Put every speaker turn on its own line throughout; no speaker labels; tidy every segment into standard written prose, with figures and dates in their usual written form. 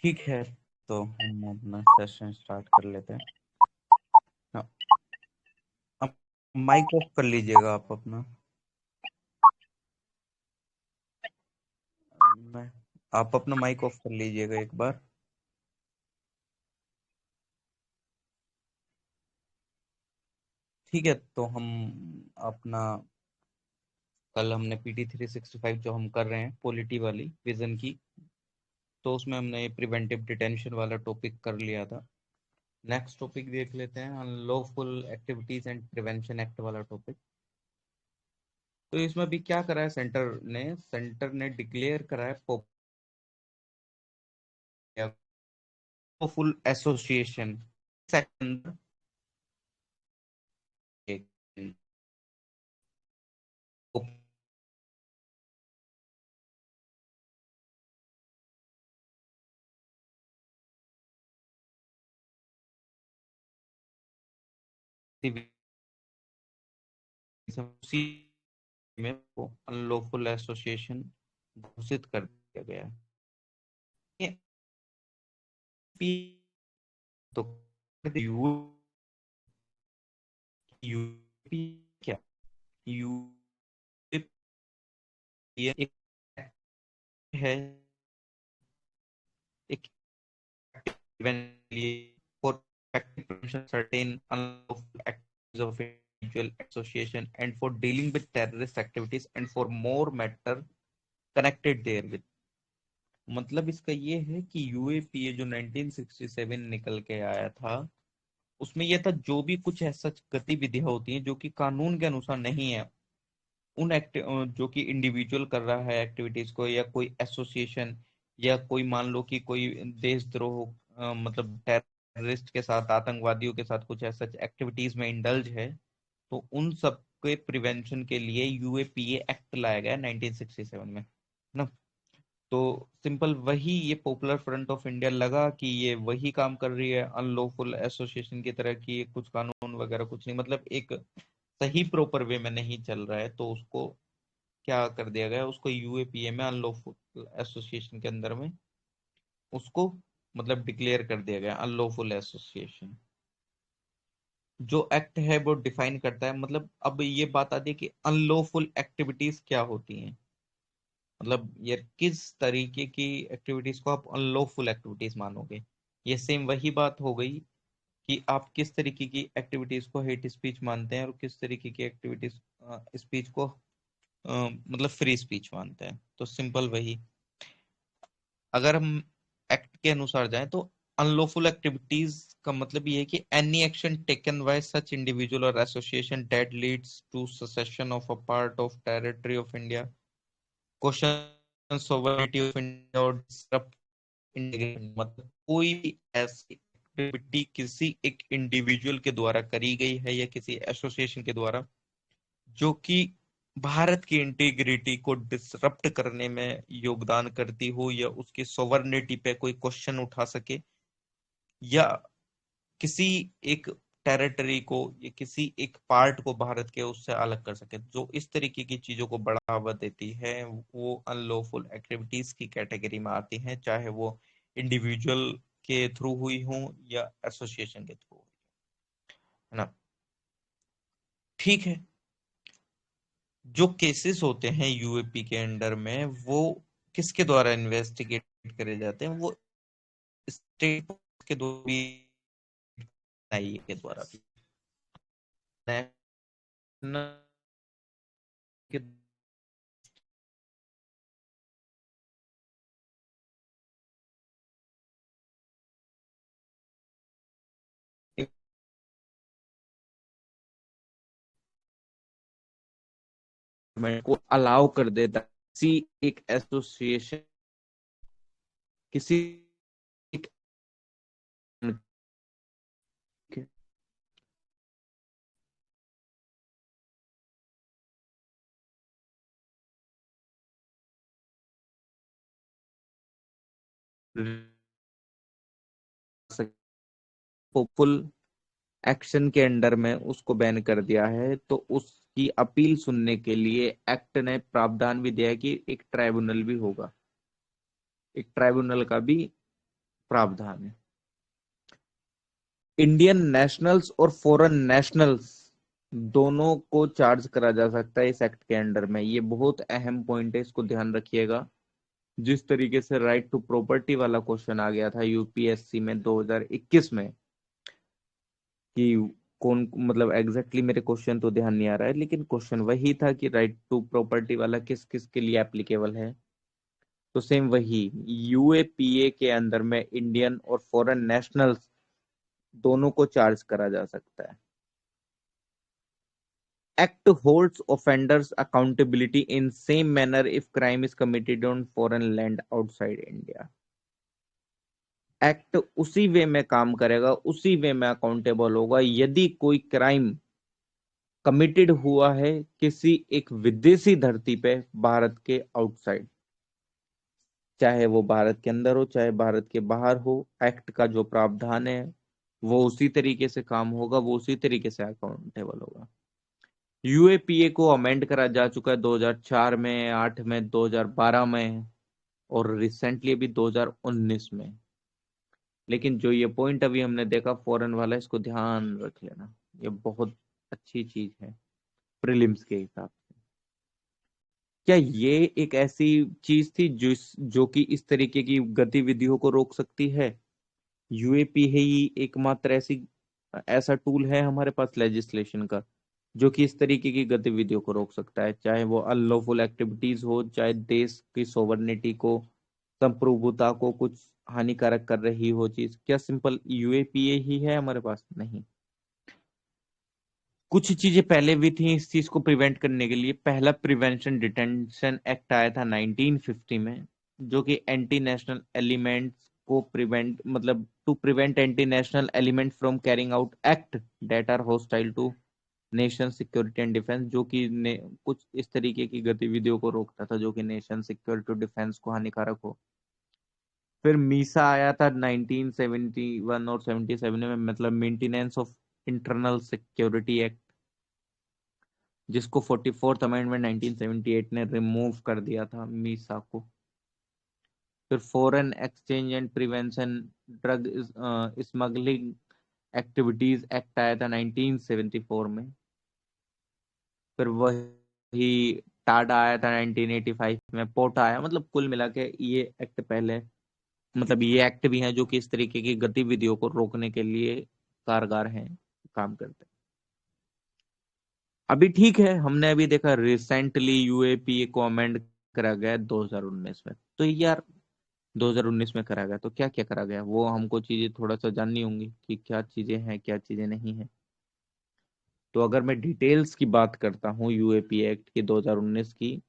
ठीक है, तो हम अपना सेशन स्टार्ट कर लेते हैं। हाँ, अब माइक ऑफ कर लीजिएगा आप अपना। मैं आप अपना माइक ऑफ कर लीजिएगा एक बार। ठीक है, तो हम अपना कल हमने PT 365 जो हम कर रहे हैं पॉलिटी वाली विजन की, तो उसमें हमने प्रिवेंटिव डिटेंशन वाला टॉपिक कर लिया था। नेक्स्ट टॉपिक देख लेते हैं, unlawful activities and prevention act वाला टॉपिक। तो इसमें भी क्या करा है, सेंटर ने डिक्लेयर करा है फुल एसोसिएशन सेक्टर में अनलॉफुल एसोसिएशन घोषित कर दिया गया है। तो यू यूपी क्या यू एक है, एक for prevention certain unlawful activities of individual association and for dealing with terrorist activities and for more matter connected therewith। मतलब इसका ये है कि यूएपीए जो 1967 निकल के आया था, उसमें यह था जो भी कुछ ऐसा गतिविधियां होती हैं जो कि कानून के अनुसार नहीं है, उन जो कि इंडिविजुअल कर रहा है एक्टिविटीज को, या कोई एसोसिएशन, या कोई मान लो कि कोई देशद्रोह मतलब टेररिस्ट के साथ, आतंकवादियों के साथ कुछ ऐसा एक्टिविटीज में इंडल्ज है, तो उन सब के प्रिवेंशन के लिए यूएपीए एक्ट लाया गया 1967 में ना। तो सिंपल वही ये पॉपुलर फ्रंट ऑफ इंडिया लगा कि ये वही काम कर रही है अनलॉफुल एसोसिएशन की तरह, की कुछ कानून वगैरह कुछ नहीं, मतलब एक सही प्रॉपर वे में नहीं चल रहा है, तो उसको क्या कर दिया गया, उसको यूएपीए में अनलॉफुल एसोसिएशन के अंदर में उसको मतलब डिक्लेयर कर दिया गया अनलॉफुल एसोसिएशन। जो एक्ट है वो डिफाइन करता है, मतलब अब ये बात आती है कि अनलॉफुल एक्टिविटीज क्या होती हैं, मतलब ये किस तरीके की एक्टिविटीज को आप अनलॉफुल एक्टिविटीज मानोगे। ये सेम वही बात हो गई कि आप किस तरीके की एक्टिविटीज को हेट स्पीच मानते हैं और किस तरीके की एक्टिविटीज स्पीच को मतलब फ्री स्पीच मानते हैं। तो सिंपल वही, अगर हम एक्ट के अनुसार जाएं तो अनलॉफुल एक्टिविटीज का मतलब ये है कि any action taken by such individual और association that leads to secession of a part of territory of India, question sovereignty of India और डिसरप्ट इंटीग्रेशन। मतलब कोई भी ऐसी एक्टिविटी किसी एक इंडिविजुअल के द्वारा करी गई है या किसी एसोसिएशन के द्वारा जो कि भारत की इंटीग्रिटी को डिसरप्ट करने में योगदान करती हो, या उसकी सोवरेनिटी पे कोई क्वेश्चन उठा सके, या किसी एक टेरिटरी को या किसी एक पार्ट को भारत के उससे अलग कर सके, जो इस तरीके की चीजों को बढ़ावा देती है, वो अनलॉफुल एक्टिविटीज की कैटेगरी में आती हैं, चाहे वो इंडिविजुअल के थ्रू हुई हो या एसोसिएशन के थ्रू, है ना। ठीक है, जो केसेस होते हैं यूएपी के अंडर में, वो किसके द्वारा इन्वेस्टिगेट करे जाते हैं, वो स्टेट के द्वारा भी, एनआईए के द्वारा भी, नेशनल के गवर्नमेंट को अलाउ कर देता है किसी एक एसोसिएशन, किसी एक फुल एक्शन के अंडर में उसको बैन कर दिया है, तो उसकी अपील सुनने के लिए एक्ट ने प्रावधान भी दिया है कि एक ट्राइब्यूनल भी होगा, एक ट्राइब्यूनल का भी प्रावधान है। इंडियन नेशनल्स और फॉरेन नेशनल्स दोनों को चार्ज करा जा सकता है इस एक्ट के अंडर में। ये बहुत अहम पॉइंट है, इसको ध्यान रखिएगा। जिस तरीके से राइट टू प्रॉपर्टी वाला क्वेश्चन आ गया था यूपीएससी में 2021 में, कि कौन, मतलब एग्जैक्टली मेरे क्वेश्चन तो ध्यान नहीं आ रहा है, लेकिन क्वेश्चन वही था कि राइट टू प्रॉपर्टी वाला किस किस के लिए एप्लीकेबल है। तो सेम वही यूएपीए के अंदर में इंडियन और फॉरेन नेशनल्स दोनों को चार्ज करा जा सकता है। Act holds offenders accountability in same manner if crime is committed on foreign land outside India. Act उसी वे में काम करेगा, उसी वे में अकाउंटेबल होगा यदि कोई क्राइम कमिटेड हुआ है किसी एक विदेशी धरती पे भारत के आउटसाइड, चाहे वो भारत के अंदर हो चाहे भारत के बाहर हो। एक्ट का जो प्रावधान है वो उसी तरीके से काम होगा, वो उसी तरीके से अकाउंटेबल होगा। यूएपीए को अमेंड करा जा चुका है 2004 में, 8 में, 2012 में और रिसेंटली अभी 2019 में। लेकिन जो ये पॉइंट अभी हमने देखा फॉरेन वाला, इसको ध्यान रख लेना, ये बहुत अच्छी चीज है प्रीलिम्स के हिसाब से। क्या ये एक ऐसी चीज थी जो कि इस तरीके की गतिविधियों को रोक सकती है? यूएपी ही एकमात्र ऐसा टूल है हमारे पास लेजिस्लेशन का जो कि इस तरीके की गतिविधियों को रोक सकता है, चाहे वो अनलॉफुल एक्टिविटीज हो, चाहे देश की सोवरेनिटी को, संप्रभुता को कुछ हानिकारक कर रही हो चीज। क्या सिंपल यूएपीए ही है हमारे पास? नहीं, कुछ चीजें पहले भी थी इस चीज को प्रिवेंट करने के लिए। पहला प्रिवेंशन डिटेंशन एक्ट आया था 1950 में, जो कि एंटी नेशनल एलिमेंट्स को प्रिवेंट, मतलब to prevent anti national element from carrying out act that are hostile to nation security and defence, जो कि कुछ इस तरीके की गतिविधियों को रोकता था जो कि नेशन सिक्योरिटी और डिफेंस को हानिकारक हो। फिर मीसा आया था 1971 और 77 में, मतलब maintenance of internal security act, जिसको 44th अमेंडमेंट 1978 ने रिमूव कर दिया था मीसा को। फिर foreign exchange and prevention drug smuggling activities act आया था 1974 में। फिर वही टाडा आया था 1985 में, पोटा आया। मतलब कुल मिला के ये एक्ट पहले, मतलब ये एक्ट भी हैं जो कि इस तरीके की गतिविधियों को रोकने के लिए कारगर हैं, काम करते हैं। अभी ठीक है, हमने अभी देखा रिसेंटली यूएपीए को अमेंड करा गया 2019 में। तो यार 2019 में करा गया तो क्या क्या करा गया, वो हमको चीजें थोड़ा सा जाननी होंगी कि क्या चीजें हैं क्या चीजें नहीं है। तो अगर मैं डिटेल्स की बात करता हूँ यूएपीए एक्ट की 2019 की,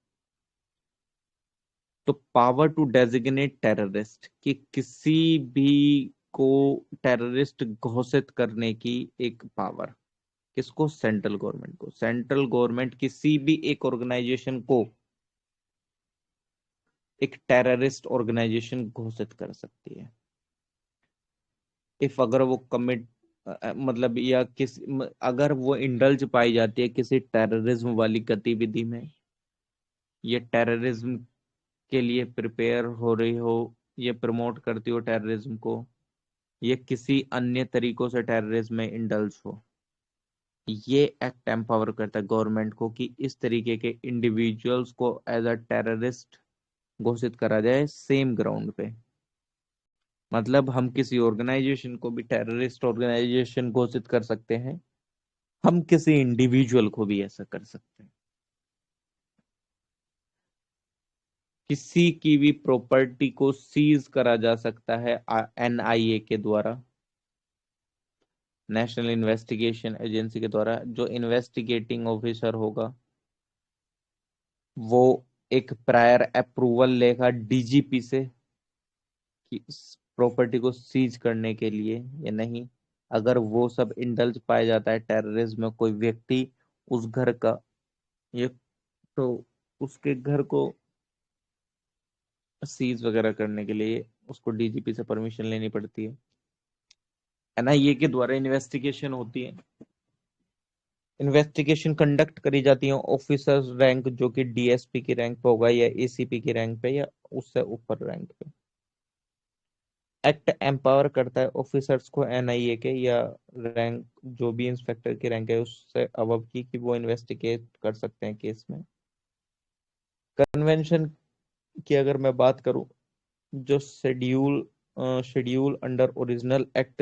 तो पावर टू डेजिग्नेट टेररिस्ट, कि किसी भी को टेररिस्ट घोषित करने की एक पावर, किसको? सेंट्रल गवर्नमेंट को। सेंट्रल गवर्नमेंट किसी भी एक ऑर्गेनाइजेशन को एक टेररिस्ट ऑर्गेनाइजेशन घोषित कर सकती है इफ अगर वो कमिट, मतलब या अगर वो इंडल्ज पाई जाती है किसी टेररिज्म वाली गतिविधि में, ये टेररिज्म के लिए प्रिपेयर हो रही हो, ये प्रमोट करती हो टेररिज्म को, ये किसी अन्य तरीकों से टेररिज्म में इंडल्ज हो, ये एक्ट एम्पावर करता है गवर्नमेंट को कि इस तरीके के इंडिविजुअल्स को एज अ टेररिस्ट घोषित करा जाए सेम ग्राउंड पे। मतलब हम किसी ऑर्गेनाइजेशन को भी टेररिस्ट ऑर्गेनाइजेशन घोषित कर सकते हैं, हम किसी इंडिविजुअल को भी ऐसा कर सकते हैं। किसी की भी प्रॉपर्टी को सीज करा जा सकता है एनआईए के द्वारा, नेशनल इन्वेस्टिगेशन एजेंसी के द्वारा। जो इन्वेस्टिगेटिंग ऑफिसर होगा वो एक प्रायर अप्रूवल लेगा डीजीपी से कि इस प्रॉपर्टी को सीज करने के लिए या नहीं। अगर वो सब इंडल्ज पाया जाता है टेररिज्म में कोई व्यक्ति, उस घर का, ये तो उसके घर को सीज वगैरह करने के लिए उसको डीजीपी से परमिशन लेनी पड़ती है। एनआईए के द्वारा इन्वेस्टिगेशन होती है, इन्वेस्टिगेशन कंडक्ट करी जाती है ऑफिसर्स रैंक, जो कि डीएसपी की रैंक पे होगा या एसीपी की रैंक पे या उससे ऊपर रैंक पे। एक्ट एम्पावर करता है ऑफिसर्स को एनआईए के या रैंक जो भी इंस्पेक्टर की रैंक है उससे अबव की, कि वो इन्वेस्टिगेट कर सकते हैं केस में। कन्वेंशन की अगर मैं बात करूं, जो schedule under original act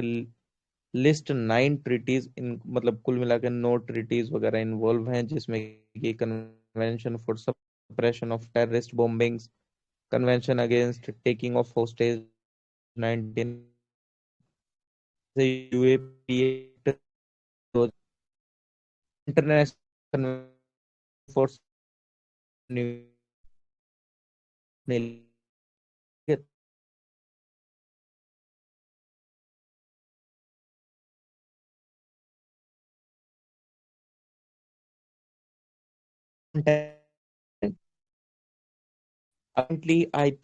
list 9 treaties in, मतलब कुल मिलाकर 9 ट्रीटीज वगैरह इन्वॉल्व हैं, जिसमें कि convention for suppression of terrorist bombings, convention against taking of hostage 19, UAP, international force currently IP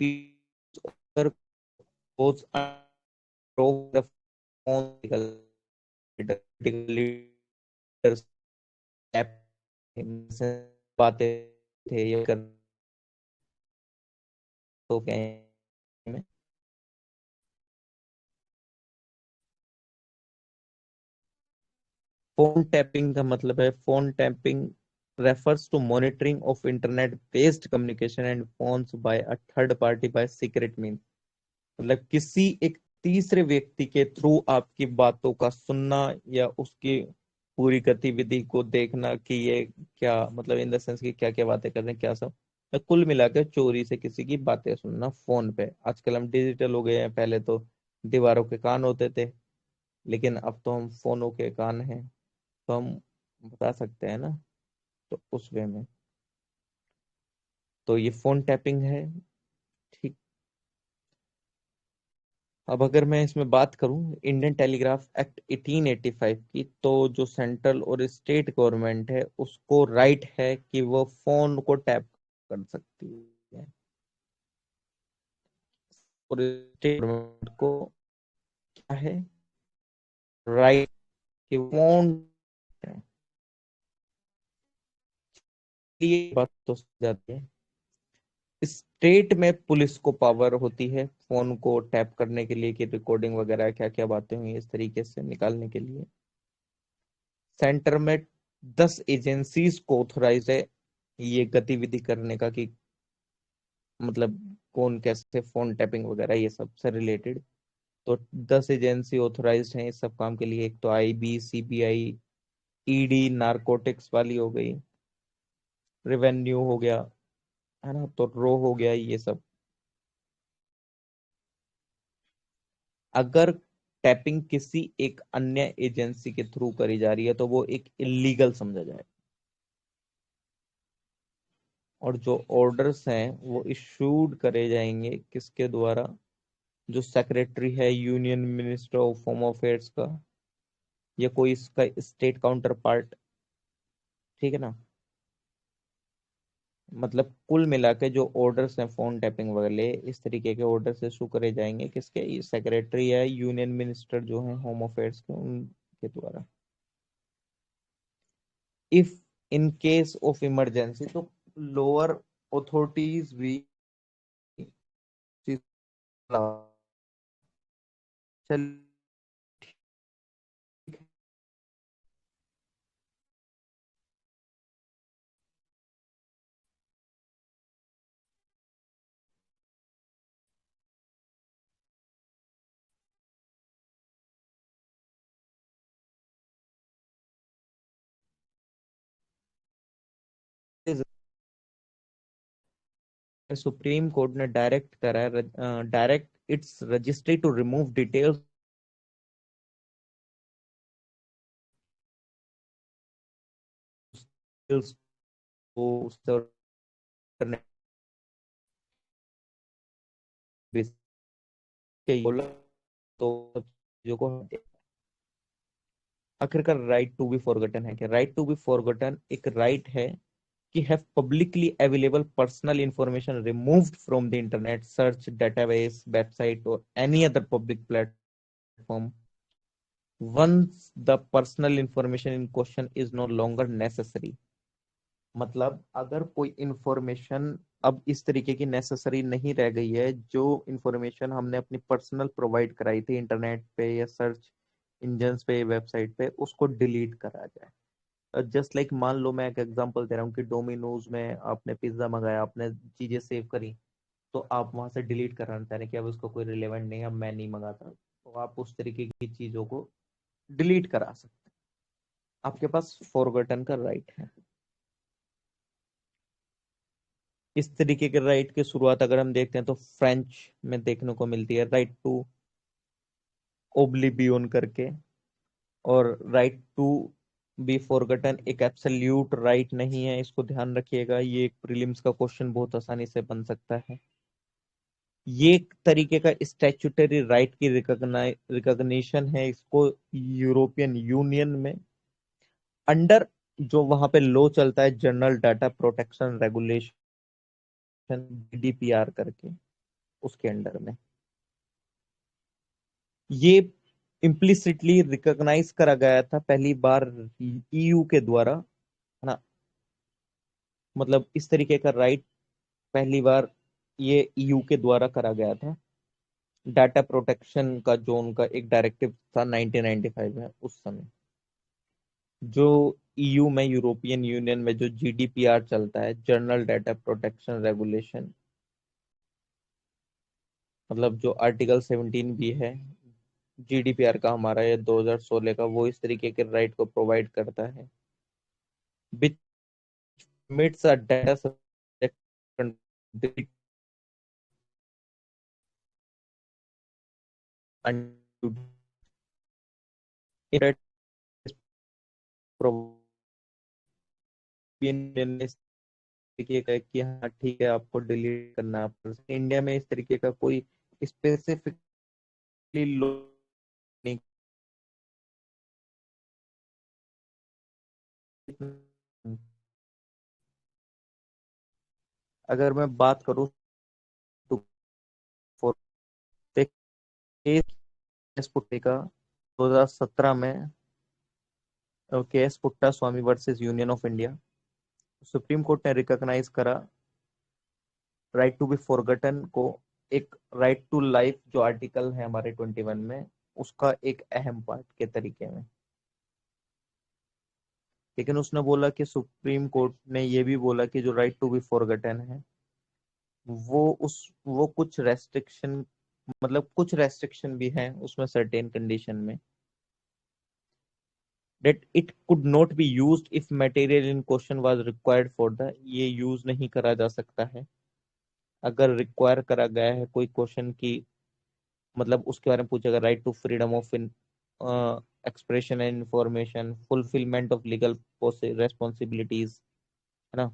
goes over the phone leaders बातें थे ये कर, तो क्या है, फोन टैपिंग का मतलब है, phone tapping refers to monitoring of internet based communication and phones by a third party by secret means। मतलब किसी एक तीसरे व्यक्ति के थ्रू आपकी बातों का सुनना या उसकी पूरी गतिविधि को देखना कि ये क्या, मतलब इन द सेंस कि क्या क्या बातें कर रहे हैं क्या सब, या कुल मिलाकर चोरी से किसी की बातें सुनना फोन पे। आजकल हम डिजिटल हो गए हैं, पहले तो दीवारों के कान होते थे, लेकिन अब तो हम फोनों के कान हैं, तो हम बता सकते हैं ना, तो उस वे में तो ये फोन टैपिंग है। ठीक। अब अगर मैं इसमें बात करूं इंडियन टेलीग्राफ एक्ट 1885 की, तो जो सेंट्रल और स्टेट गवर्नमेंट है उसको राइट है कि वो फोन को टैप कर सकती है, और स्टेट गवर्नमेंट को क्या है, राइट कि फोन, ये बात तो समझ जाती है। स्टेट में पुलिस को पावर होती है फोन को टैप करने के लिए, कि रिकॉर्डिंग वगैरह क्या क्या बातें हुई इस तरीके से निकालने के लिए। सेंटर में 10 एजेंसीज को ऑथोराइज है ये गतिविधि करने का, कि मतलब कौन कैसे फोन टैपिंग वगैरह ये सब से रिलेटेड। तो 10 एजेंसी ऑथोराइज हैं इस सब काम के लिए। एक तो आईबी, सीबीआई, ईडी नारकोटिक्स वाली हो गई, रेवेन्यू हो गया, है ना, तो रो हो गया, ये सब। अगर टैपिंग किसी एक अन्य एजेंसी के थ्रू करी जा रही है तो वो एक इलीगल समझा जाए। और जो ऑर्डर्स हैं वो इशूड करे जाएंगे किसके द्वारा, जो सेक्रेटरी है union minister of home affairs का, या कोई इसका स्टेट काउंटर पार्ट। ठीक है ना। मतलब कुल मिला के जो ऑर्डर्स हैं फोन टैपिंग वगैरह इस तरीके के ऑर्डर्स इशू करे जाएंगे किसके, सेक्रेटरी या यूनियन मिनिस्टर जो है होम अफेयर्स के, उनके द्वारा। If in case of emergency, तो लोअर अथॉरिटीज भी चल, सुप्रीम कोर्ट ने डायरेक्ट करा है, direct its registry to remove details को उससे करने बोला, तो चीजों को आखिरकार राइट टू बी फॉरगॉटन है क्या? राइट टू बी फॉरगॉटन एक राइट है कि have publicly available personal information removed from the internet search database website और any other public platform once the personal information in question is no longer necessary। मतलब अगर कोई information अब इस तरीके की नेसेसरी नहीं रह गई है। जो इंफॉर्मेशन हमने अपनी पर्सनल प्रोवाइड कराई थी इंटरनेट पे या सर्च इंजन्स पे, वेबसाइट पे, उसको डिलीट करा जाए। जस्ट लाइक मान लो, मैं एक एग्जांपल दे रहा हूँ कि डोमिनोज में आपने पिज्जा मंगाया, आपने चीजें सेव करी, तो आप वहां से डिलीट कराना चाह रहे हैं कि अब उसको कोई रिलेवेंट नहीं है, अब मैं नहीं मंगाता, तो आप उस तरीके की चीजों को डिलीट करा सकते हैं। आपके पास फॉरगॉटन का राइट है। इस तरीके के राइट की शुरुआत अगर हम देखते हैं तो फ्रेंच में देखने को मिलती है, राइट टू ओब्लिवियन करके। और राइट टू बी फॉरगॉटन एक एब्सोल्यूट राइट नहीं है, इसको ध्यान रखिएगा। ये एक प्रीलिम्स का क्वेश्चन बहुत आसानी से बन सकता है। ये एक तरीके का स्टैट्यूटरी राइट की रिकॉग्निशन है, इसको यूरोपियन यूनियन में अंडर जो वहां पे लॉ चलता है, general data protection regulation, GDPR करके, उसके अंडर में ये इम्प्लिसिटली रिकॉग्नाइज करा गया था पहली बार ईयू के द्वारा, है ना। मतलब इस तरीके का राइट पहली बार ये ईयू के द्वारा करा गया था। डाटा प्रोटेक्शन का जो उनका एक डायरेक्टिव था 1995 में, उस समय जो ईयू में, यूरोपियन यूनियन में जो जीडीपीआर चलता है, जनरल डाटा प्रोटेक्शन रेगुलेशन, मतलब जो आर्टिकल 17 भी है जीडीपीआर का हमारा, ये 2016 का, वो इस तरीके के राइट को प्रोवाइड करता है, which permits a data subject country and it इस तरीके का कि हाँ ठीक है, आपको डिलीट करना है। पर इंडिया में इस तरीके का कोई स्पेसिफिकली लो नहीं। अगर मैं बात करूँ तो for केस पुट्टिका 2017 में, KS Puttaswamy versus union of India, supreme court ने रिकॉग्नाइज करा राइट टू बी फॉरगटन को एक राइट टू लाइफ, जो आर्टिकल है हमारे 21 में, उसका एक अहम पार्ट के तरीके में। लेकिन उसने बोला कि सुप्रीम कोर्ट ने ये भी बोला कि जो राइट टू बी फॉरगटन है, वो कुछ रेस्ट्रिक्शन, मतलब कुछ रेस्ट्रिक्शन भी हैं उसमें सर्टेन कंडीशन में, that it could not be used if material in question was required for the, ये यूज नहीं करा जा सकता है अगर रिक्वायर करा गया है कोई क्वेश्चन की, मतलब उसके बारे में पूछेगा, right to freedom of expression and information, fulfilment of legal responsibilities, है ना।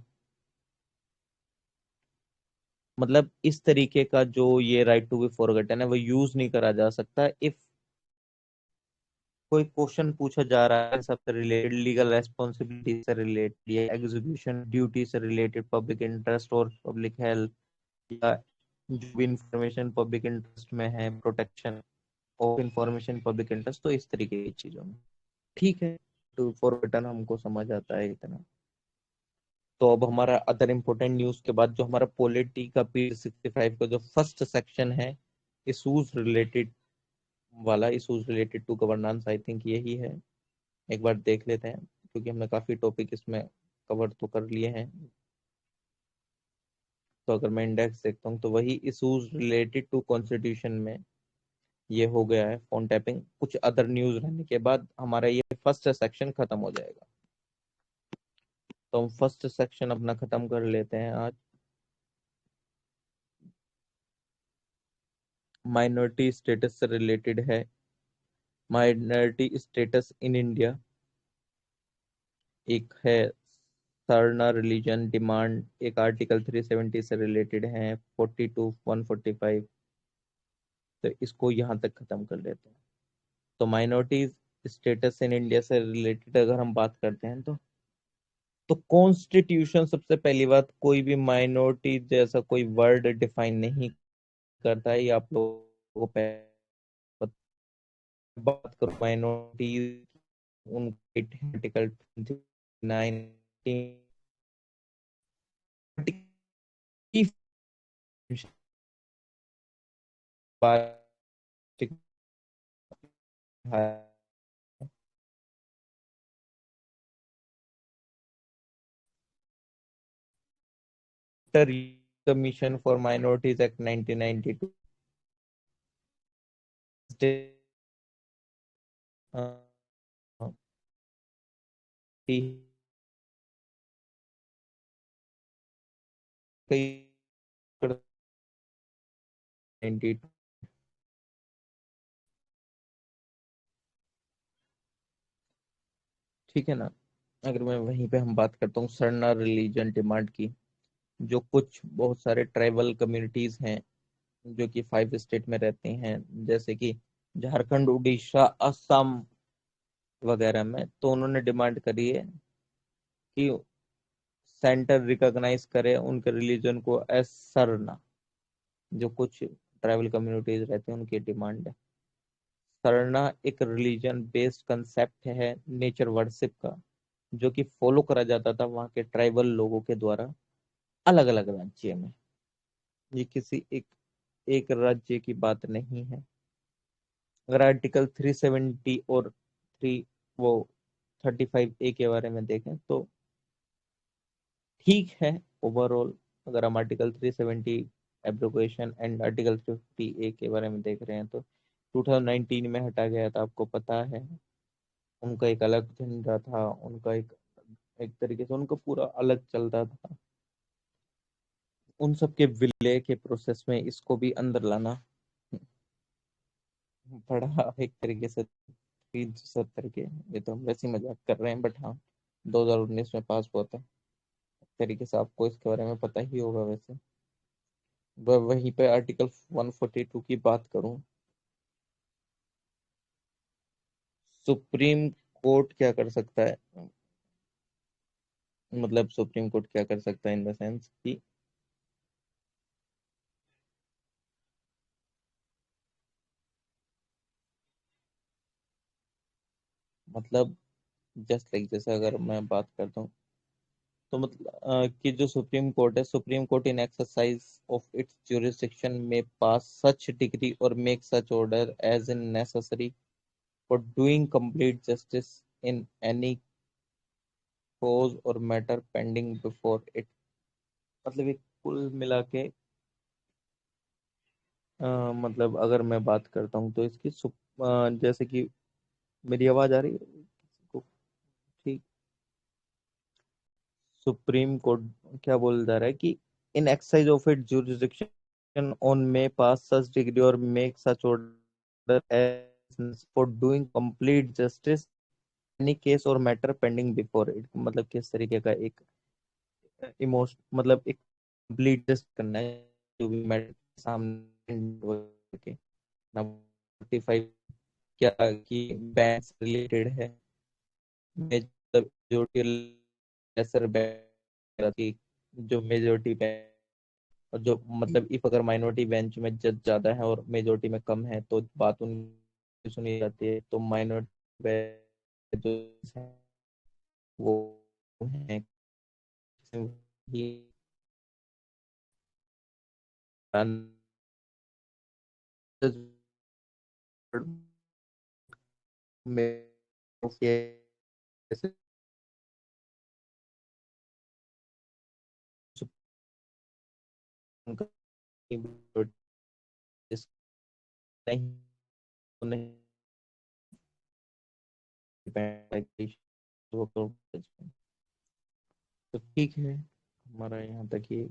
मतलब इस तरीके का जो ये राइट टू बी फॉरगॉटन है, वो यूज नहीं करा जा सकता इफ कोई क्वेश्चन पूछा जा रहा है सबसे रिलेटेड, लीगल रेस्पॉन्सिबिलिटी से रिलेटेड या एग्जीक्यूशन ड्यूटी से रिलेटेड, पब्लिक इंटरेस्ट और पब्लिक हेल्थ, या जो भी इंफॉर्मेशन पब्लिक इंटरेस्ट में है, protection of information public interest, तो इस तरीके की चीजों में ठीक है। टू फॉरगॉटन हमको समझ आता है इतना। तो अब हमारा अदर इम्पोर्टेंट न्यूज के बाद जो हमारा पॉलिटी का P65 का जो फर्स्ट सेक्शन है, इशूज रिलेटेड वाला, issues related to governance, I think यही है। एक बार देख लेते हैं क्योंकि हमने काफी टॉपिक इसमें कवर तो कर लिए हैं। तो अगर मैं इंडेक्स देखता हूँ तो वही इशूज रिलेटेड टू कॉन्स्टिट्यूशन में ये हो गया है फोन टैपिंग। कुछ अदर न्यूज रहने के बाद हमारा ये फर्स्ट सेक्शन खत्म हो जाएगा। तो हम फर्स्ट सेक्शन अपना खत्म कर लेते हैं आज। माइनॉरिटी स्टेटस से रिलेटेड है। माइनॉरिटी स्टेटस इन इंडिया एक है, सरना रिलीजन डिमांड, एक आर्टिकल 370 से रिलेटेड है, 42 145। तो इसको यहाँ तक खत्म कर लेते हैं। तो माइनॉरिटीज स्टेटस इन इंडिया से रिलेटेड अगर हम बात करते हैं तो कॉन्स्टिट्यूशन सबसे पहली बात कोई भी माइनॉरिटी जैसा कोई वर्ड डिफाइन नहीं करता है। ये आप लोगों को बात करो माइनॉरिटी, उनके article 29 Commission for Minorities Act 1992, uh, ठीक है ना। अगर मैं वहीं पे हम बात करता हूँ सरना रिलीजन डिमांड की, जो कुछ बहुत सारे ट्राइबल कम्युनिटीज हैं जो कि 5 स्टेट में रहती हैं, जैसे कि झारखंड, उड़ीसा, असम वगैरह में, तो उन्होंने डिमांड करी है कि सेंटर रिकॉग्नाइज करे उनके रिलीजन को एज सरना। जो कुछ ट्राइबल कम्युनिटीज रहते हैं उनकी डिमांड है। सरना एक रिलीजन बेस्ड कंसेप्ट है नेचर वर्शिप का, जो कि फॉलो करा जाता था वहाँ के ट्राइबल लोगों के द्वारा अलग अलग राज्य में। ये किसी एक राज्य की बात नहीं है। अगर आर्टिकल 370 और 35A के बारे में देखें तो ठीक है ओवरऑल। अगर हम article 370 abrogation and article 50A के बारे में देख रहे हैं तो 2019 में हटा गया था, आपको पता है। उनका एक अलग झंडा था, उनका एक एक तरीके से उनका पूरा अलग चलता था। उन सब के विलय के प्रोसेस में इसको भी अंदर लाना पड़ा एक तरीके से। 370 के, ये तो हम वैसे ही मजाक कर रहे हैं, बट हाँ 2019 में पास हुआ था। एक तरीके से आपको इसके बारे में पता ही होगा वैसे। वहीं पे आर्टिकल 142 की बात करूं, सुप्रीम कोर्ट क्या कर सकता है, मतलब सुप्रीम कोर्ट क्या कर सकता है इन द सेंस कि मतलब जस्ट लाइक जैसे अगर मैं बात करता हूँ तो मतलब कि जो सुप्रीम कोर्ट है, supreme court in exercise of its jurisdiction में पास सच डिग्री और make such order as in necessary for doing complete justice in any cause और मैटर पेंडिंग बिफोर इट। मतलब एक कुल मिला के मतलब अगर मैं बात करता हूँ तो इसकी जैसे कि मेरी आवाज आ रही है किसी को? ठीक। सुप्रीम कोर्ट क्या बोल जा रहा है कि in exercise of it jurisdiction on may pass such decree और make such order as for doing complete justice any case और मैटर पेंडिंग बिफोर इट। मतलब किस तरीके का एक इमोशन, मतलब एक कंप्लीट जस्ट करना है जो भी मैटर सामने के ना 45 क्या कि बैंक से रिलेटेड है, मेजोरिटी लेसर बैंक की, जो मेजोरिटी बैंक और जो मतलब इफ अगर माइनॉरिटी बेंच में जज ज्यादा है और मेजोरिटी में कम है तो बात उनकी सुनी जाती है। तो माइनॉरिटी जो है वो है ये में नहीं तो ठीक है, हमारा यहाँ तक ही।